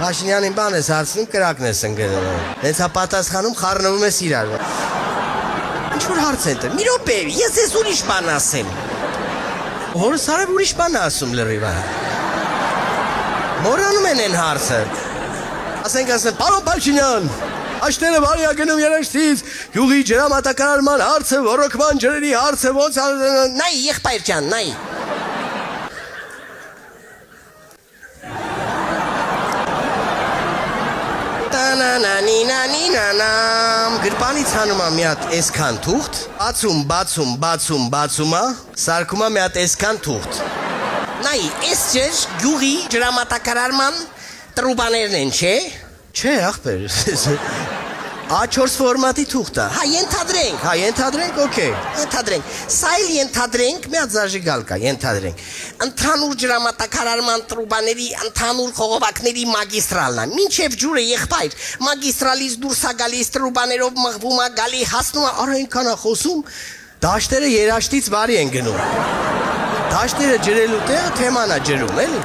Փաշինյանին բան ես հարցնում, կրակն ես ընկնում։ Հենց հա պատասխանում խառնվում ես իրար։ Ինչ որ հարց է դեռ։ Մի րոպե, ես ես ուրիշ բան ասեմ։ Հորս արև ուրիշ բան ասում լրիվ։ Մորանում են են հարցը։ Ասենք, պարոն Փաշինյան, աշտերը բարի ա գնում երեշտից, յուղի ջրամատակարարման հարցը, ոռոգման ջրերի հարցը, ոնց նայ եղբայր ջան, նայ։ Տանանանինանինանամ գրպանից հանում ա մի հատ էսքան թուղթ, բացում ա, սարքում ա մի հատ էսքան թուղթ։ Նայ, էս ջեր յուղի ջրամատակարարման տրուբաներն են, չէ։ Չէ, ախպեր, A4 ֆորմատի թուղթ է։ Հա, ենթադրենք, օքեյ։ Ենթադրենք, սա էլ ենթադրենք, մի հատ զաժիգալ կա, ենթադրենք։ Ընդհանուր ջրամատակարարման տրուբաների ընդհանուր խողովակների մագիստրալն է։ Մինչև ջուրը եղբայր, մագիստրալից դուրս ա գալիս տրուբաներով մղվում ա գալի, հասնում ա, արա ինքան ա խոսում, դաշտերը երաշտից բարի են գնում։ Դաշտերը ջրելու տեղը թեման ա ջրում, էլի։